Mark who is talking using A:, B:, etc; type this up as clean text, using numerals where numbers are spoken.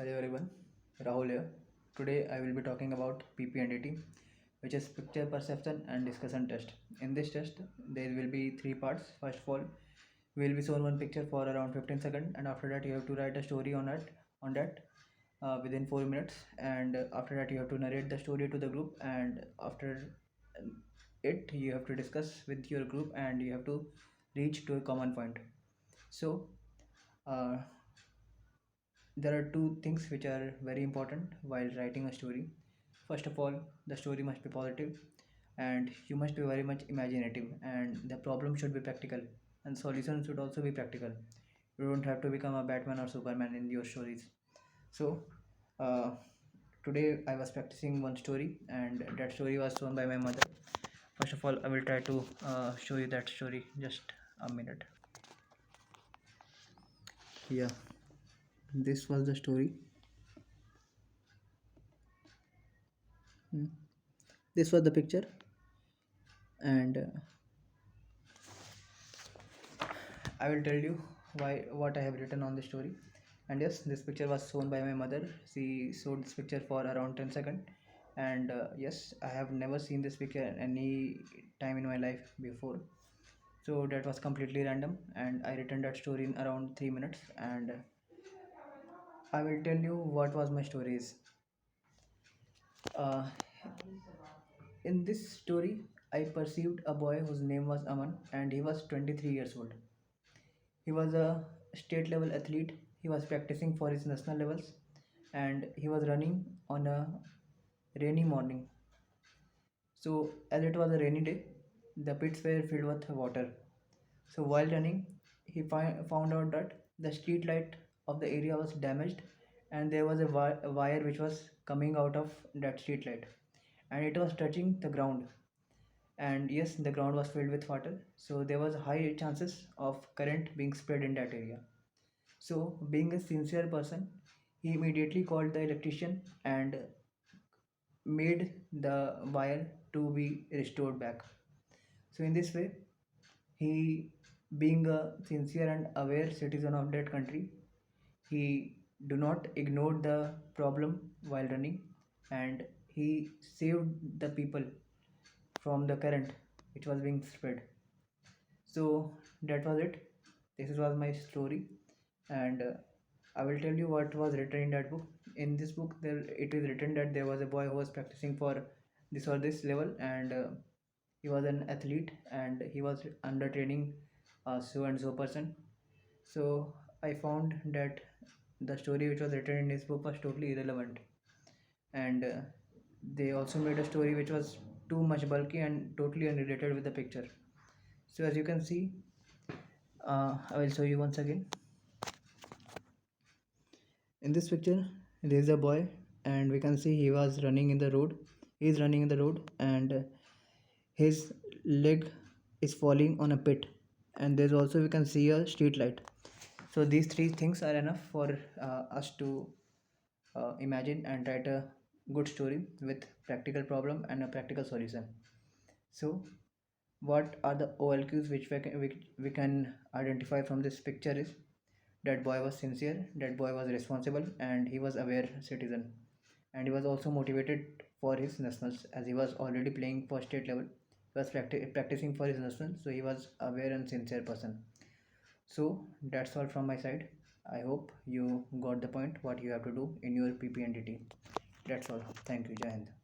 A: Hello everyone, Rahul here. Today I will be talking about PPDT, which is picture perception and discussion test. In this test, there will be three parts. First of all, we will be shown one picture for around 15 seconds, and after that you have to write a story on that within 4 minutes. And after that you have to narrate the story to the group, and after it you have to discuss with your group, and you have to reach to a common point. So. Uh, there are two things which are very important while writing a story. First of all, the story must be positive, and you must be very much imaginative, and the problem should be practical, and solutions should also be practical. You don't have to become a Batman or Superman in your stories. So uh, today I was practicing one story, and that story was shown by my mother. First of all, I will try to show you that story. Just a minute. Yeah, this was the story. Hmm. This was the picture, and I will tell you what I have written on the story. And yes, this picture was shown by my mother. She showed this picture for around 10 seconds. And yes, I have never seen this picture any time in my life before. So that was completely random, and I written that story in around 3 minutes. And I will tell you what was my stories. Uh, in this story, I perceived a boy whose name was Aman, and he was 23 years old. He was a state level athlete. He was practicing for his national levels, and he was running on a rainy morning. So, as it was a rainy day, the pits were filled with water. So, while running, he found out that the street light of the area was damaged, and there was a wire which was coming out of that street light, and it was touching the ground. And yes, the ground was filled with water, so there was high chances of current being spread in that area. So, being a sincere person, he immediately called the electrician and made the wire to be restored back. So, in this way, he, being a sincere and aware citizen of that country, he do not ignore the problem while running, and he saved the people from the current which was being spread. So that was it. This was my story, and I will tell you what was written in that book. In this book, there it is written that there was a boy who was practicing for this or this level, and he was an athlete, and he was under training so and so person. So I found that the story which was written in this book was totally irrelevant, and they also made a story which was too much bulky and totally unrelated with the picture. So as you can see, I will show you once again. In this picture, there is a boy, and we can see he was running in the road. He is running in the road, and his leg is falling on a pit. And there's also we can see a street light. So these three things are enough for us to imagine and write a good story with practical problem and a practical solution. So what are the OLQs which we can identify from this picture is that boy was sincere, that boy was responsible, and he was aware citizen. And he was also motivated for his nationals, as he was already playing for state level. He was practicing for his nationals, so he was aware and sincere person. So that's all from my side. I hope you got the point what you have to do in your PPNDT. That's all. Thank you, Jai Hind.